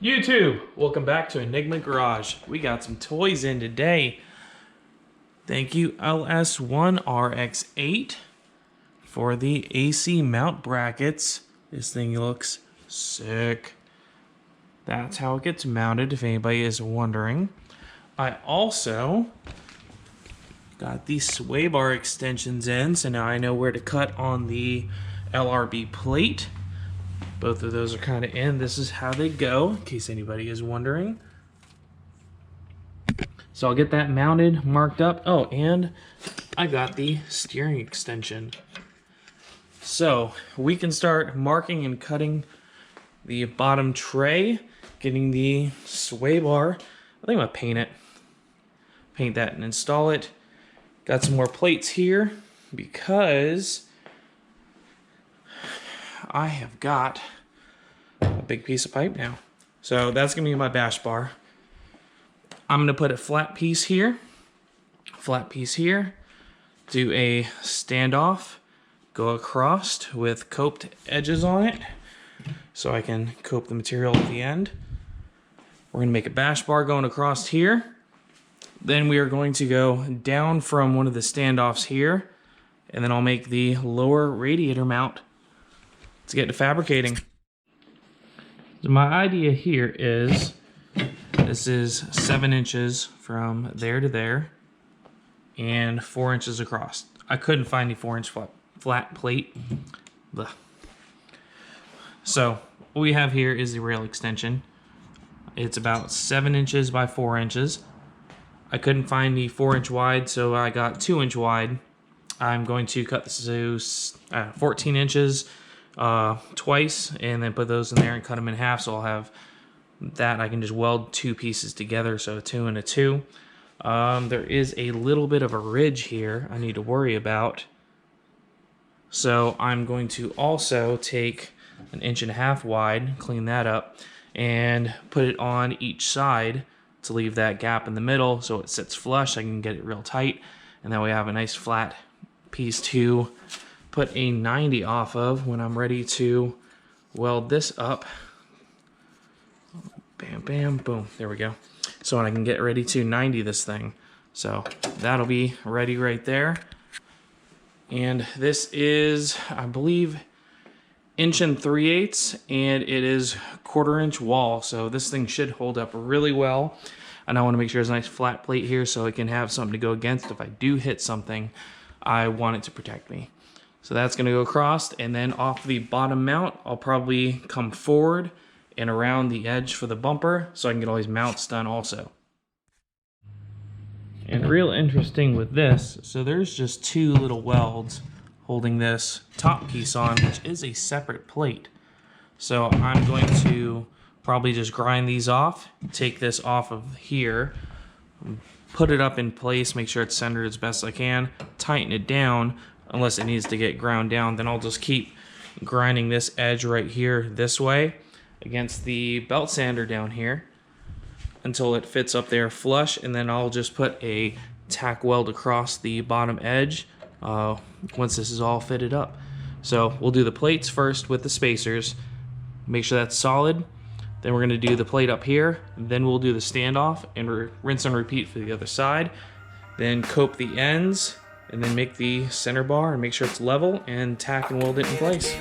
YouTube, welcome back to Enigma Garage. We got some toys in today. Thank you LSRX8 for the AC mount brackets. This thing looks sick. That's how it gets mounted, if anybody is wondering. I also got these sway bar extensions in, so now I know where to cut on the LRB plate. Both of those are kind of in. This is how they go, in case anybody is wondering. So I'll get that mounted, marked up. Oh, and I got the steering extension. So we can start marking and cutting the bottom tray, getting the sway bar. I think I'm gonna paint it. Paint that and install it. Got some more plates here because I have got a big piece of pipe now. So that's gonna be my bash bar. I'm gonna put a flat piece here, do a standoff, go across with coped edges on it so I can cope the material at the end. We're gonna make a bash bar going across here. Then we are going to go down from one of the standoffs here, and then I'll make the lower radiator mount to get to fabricating. So my idea here is, this is 7 inches from there to there and 4 inches across. I couldn't find the 4-inch flat plate. Blah. So what we have here is the rail extension. It's about 7 inches by 4 inches. I couldn't find the 4-inch wide, so I got 2-inch wide. I'm going to cut this to 14 inches twice, and then put those in there and cut them in half, so I'll have that. I can just weld 2 pieces together, so a 2 and a 2. There is a little bit of a ridge here I need to worry about, so I'm going to also take an 1.5 inch wide, clean that up, and put it on each side to leave that gap in the middle so it sits flush. I can get it real tight, and then we have a nice flat piece to put a 90 off of when I'm ready to weld this up. Bam, bam, boom. There we go. So I can get ready to 90 this thing. So that'll be ready right there. And this is, I believe, 1 3/8, and it is 1/4 inch wall. So this thing should hold up really well. And I want to make sure there's a nice flat plate here so it can have something to go against. If I do hit something, I want it to protect me. So that's going to go across, and then off the bottom mount, I'll probably come forward and around the edge for the bumper so I can get all these mounts done also. And real interesting with this, so there's just 2 little welds holding this top piece on, which is a separate plate. So I'm going to probably just grind these off, take this off of here, put it up in place, make sure it's centered as best I can, tighten it down. Unless it needs to get ground down, then I'll just keep grinding this edge right here this way against the belt sander down here until it fits up there flush, and then I'll just put a tack weld across the bottom edge once this is all fitted up. So we'll do the plates first with the spacers, make sure that's solid, then we're going to do the plate up here, then we'll do the standoff and rinse and repeat for the other side, then cope the ends, and then make the center bar and make sure it's level and tack and weld it in place.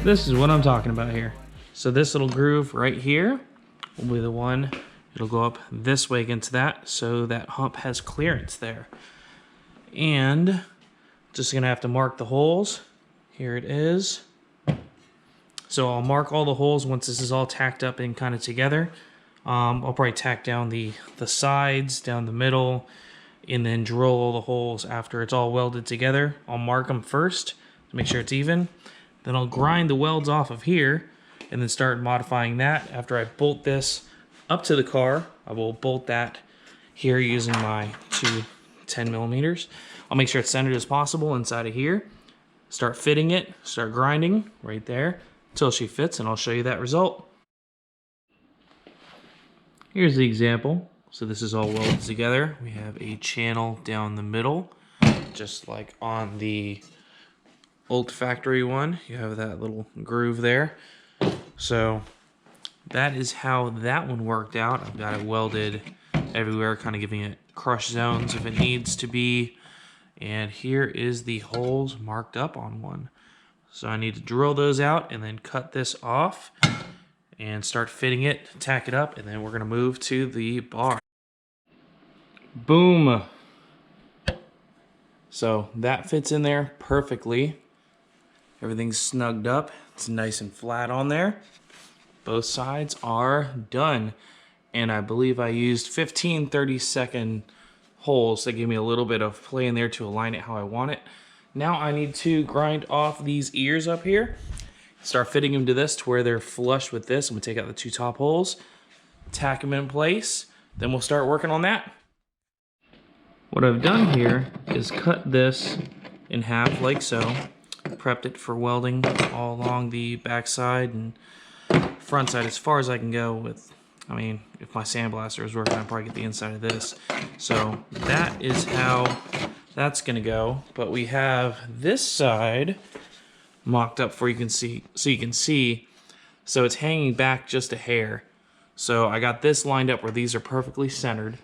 This is what I'm talking about here. So this little groove right here will be the one. It'll go up this way against that, so that hump has clearance there. And just gonna have to mark the holes. Here it is. So I'll mark all the holes once this is all tacked up and kind of together. I'll probably tack down the sides, down the middle, and then drill all the holes after it's all welded together. I'll mark them first to make sure it's even. Then I'll grind the welds off of here and then start modifying that. After I bolt this up to the car, I will bolt that here using my 2 10mm. I'll make sure it's centered as possible inside of here. start fitting it, start grinding right there until she fits, and I'll show you that result. Here's the example. So this is all welded together. We have a channel down the middle, just like on the old factory one. You have that little groove there. So that is how that one worked out. I've got it welded everywhere, kind of giving it crush zones if it needs to be. And here is the holes marked up on one. So I need to drill those out and then cut this off and start fitting it, tack it up, and then we're gonna move to the bar. Boom. So that fits in there perfectly. Everything's snugged up. It's nice and flat on there. Both sides are done. And I believe I used 15 30-second holes that gave me a little bit of play in there to align it how I want it. Now I need to grind off these ears up here. Start fitting them to this to where they're flush with this. I'm gonna take out the two top holes, tack them in place, then we'll start working on that. What I've done here is cut this in half like so. Prepped it for welding all along the back side and front side as far as I can go with, I mean, if my sandblaster is working, I'd probably get the inside of this. So that is how that's gonna go. But we have this side mocked up for you can see, so you can see. So it's hanging back just a hair. So I got this lined up where these are perfectly centered.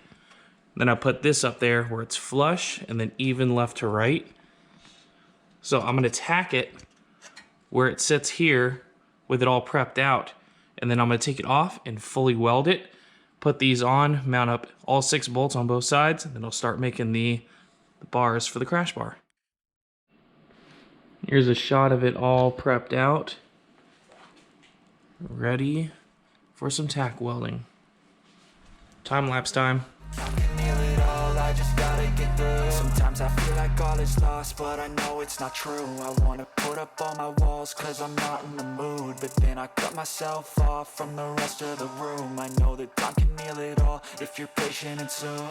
Then I put this up there where it's flush and then even left to right. So I'm gonna tack it where it sits here with it all prepped out. And then I'm gonna take it off and fully weld it. Put these on, mount up all 6 bolts on both sides, and then I'll start making the bars for the crash bar. Here's a shot of it all prepped out. Ready for some tack welding. Time-lapse time. Sometimes I feel like all is lost, but I know it's not true. I wanna put up all my walls cause I'm not in the mood, but then I cut myself off from the rest of the room. I know that time can heal it all if you're patient, and soon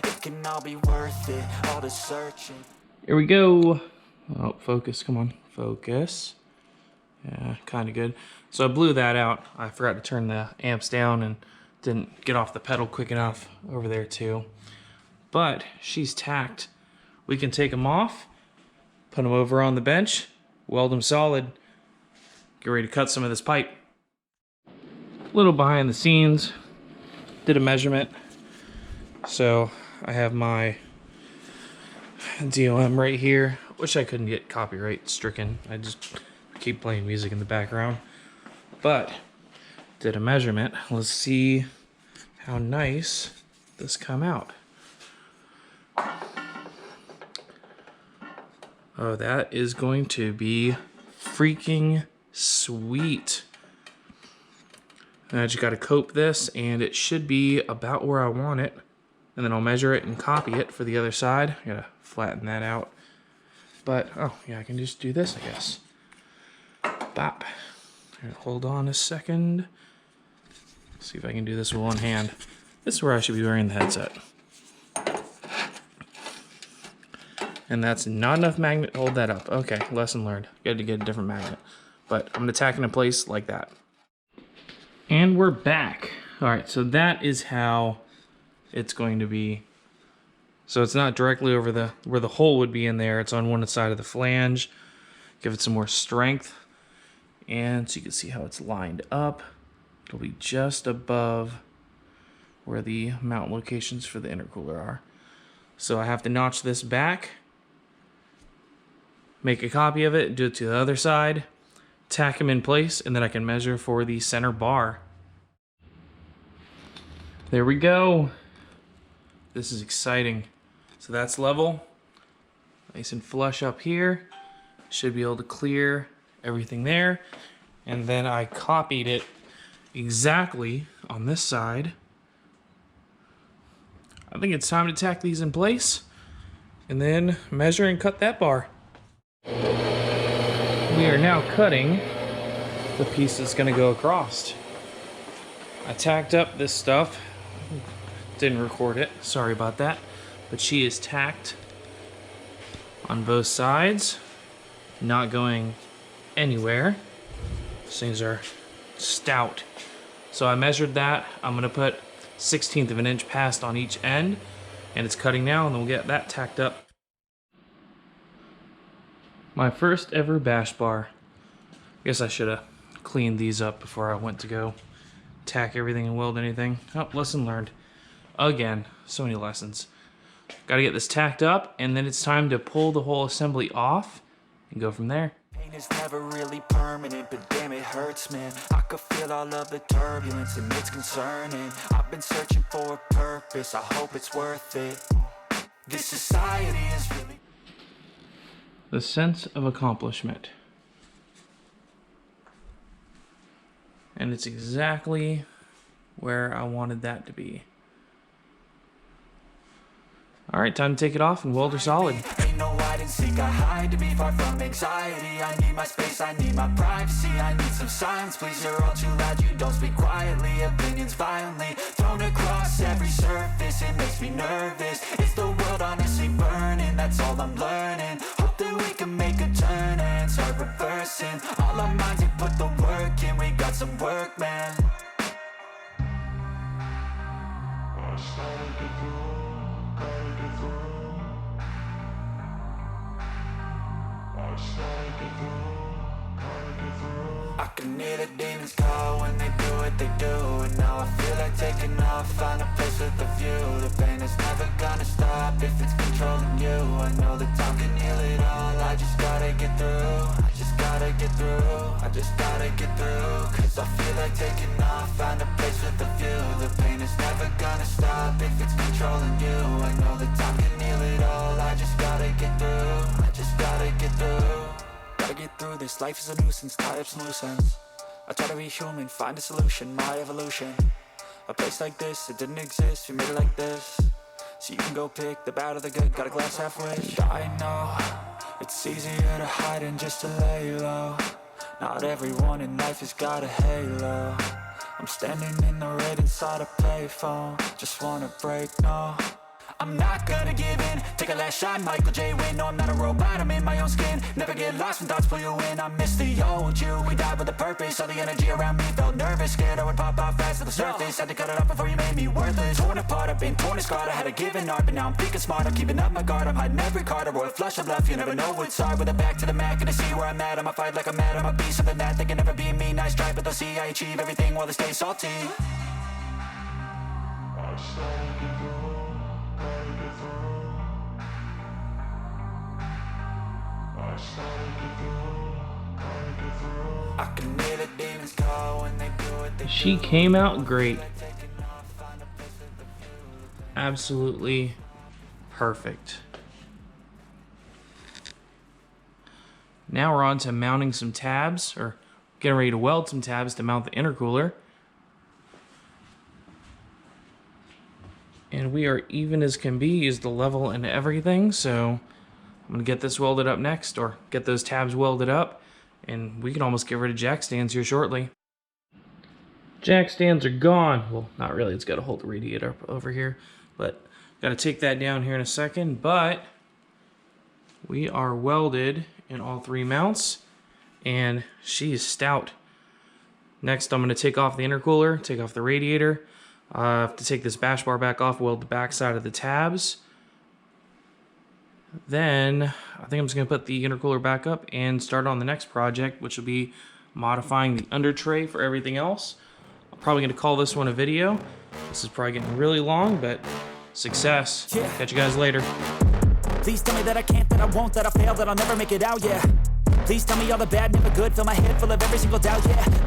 it can all be worth it, all the searching. Here we go. Oh, focus, come on, focus. Yeah, kind of good. So I blew that out. I forgot to turn the amps down and didn't get off the pedal quick enough over there too. But she's tacked. We can take them off, put them over on the bench, weld them solid, get ready to cut some of this pipe. A little behind the scenes, did a measurement. So I have my DOM right here. Wish I couldn't get copyright stricken. I just keep playing music in the background. But did a measurement. Let's see how nice this come out. Oh, that is going to be freaking sweet. And I just got to cope this, and it should be about where I want it. And then I'll measure it and copy it for the other side. I gotta flatten that out. But, oh, yeah, I can just do this, I guess. Bop. Hold on a second. See if I can do this with one hand. This is where I should be wearing the headset. And that's not enough magnet to hold that up. Okay, lesson learned. Got to get a different magnet. But I'm gonna tack it in place like that. And we're back. All right, so that is how it's going to be. So it's not directly over the where the hole would be in there. It's on one side of the flange. Give it some more strength. And so you can see how it's lined up. It'll be just above where the mount locations for the intercooler are. So I have to notch this back, make a copy of it, do it to the other side, tack them in place, and then I can measure for the center bar. There we go. This is exciting. So that's level, nice and flush up here. Should be able to clear everything there. And then I copied it exactly on this side. I think it's time to tack these in place and then measure and cut that bar. We are now cutting the piece that's gonna go across. I tacked up this stuff, didn't record it, sorry about that, but she is tacked on both sides. not going anywhere. These things are stout. So I measured that. I'm gonna put 1/16 of an inch past on each end, and it's cutting now, and then we'll get that tacked up. My first ever bash bar. I guess I should have cleaned these up before I went to go tack everything and weld anything. Oh, lesson learned. Again, so many lessons. Gotta get this tacked up, and then it's time to pull the whole assembly off and go from there. Pain is never really permanent, but damn it hurts, man. I could feel all of the turbulence and it's concerning. I've been searching for a purpose, I hope it's worth it. This society is really... The sense of accomplishment. And it's exactly where I wanted that to be. All right, time to take it off and weld her solid. Ain't no hide and seek, I hide to be far from anxiety. I need my space, I need my privacy. I need some silence, please, you're all too loud. You don't speak quietly, opinions violently thrown across every surface. It makes me nervous. Is the world honestly burning? That's all I'm learning. Hope that we can make a turn and start reversing. All our minds, we put the work in. We got some work, man. I can hear the demons call when they do what they do. And now I feel like taking off, find a place with a view. The pain is never gonna stop if it's controlling you. I know that time can heal it all. I just gotta get through. I just gotta get through. I just gotta get through. Cause I feel like taking off, find a place with a view. The pain is never gonna stop if it's controlling you. I know that time can heal it all. I just gotta get through. I just gotta get through. Gotta get through this, life is a nuisance, tie up some loose ends. I try to be human, find a solution, my evolution. A place like this, it didn't exist, we made it like this. So you can go pick the bad or the good, got a glass halfway. I know, it's easier to hide than just to lay low. Not everyone in life has got a halo. I'm standing in the red inside a payphone. Just wanna break, no, I'm not gonna give in. Take a last shot, Michael J. Win. No, I'm not a robot, I'm in my own skin. Never get lost when thoughts pull you in. I miss the old you, we died with a purpose. All the energy around me felt nervous. Scared I would pop off fast to the surface. Had to cut it off before you made me worthless. Torn apart, I've been torn and scarred. I had a given art, but now I'm thinking smart. I'm keeping up my guard, I'm hiding every card. A royal flush of love, you never know what's hard. With a back to the mat, gonna see where I'm at. I'ma fight like I'm mad, I'ma be something that they can never be me. Nice try, but they'll see I achieve everything while they stay salty. I can hear the demons call when they do what they do. She came out great. Absolutely perfect. Now we're on to mounting some tabs, or getting ready to weld some tabs to mount the intercooler. And we are even as can be, use the level and everything, so I'm gonna get this welded up next, or get those tabs welded up, and we can almost get rid of jack stands here shortly. Jack stands are gone. Well, not really, it's gotta hold the radiator up over here, but gotta take that down here in a second. But we are welded in all three mounts, and she is stout. Next, I'm gonna take off the intercooler, take off the radiator. I have to take this bash bar back off, weld the back side of the tabs. Then I think I'm just gonna put the intercooler back up and start on the next project, which will be modifying the under tray for everything else. I'm probably gonna call this one a video. This is probably getting really long, but success. Yeah. Catch you guys later. Please tell me that I can't, that I won't, that I fail, that I'll never make it out, yeah. Please tell me all the bad, never good. Fill my head full of every single doubt, yeah.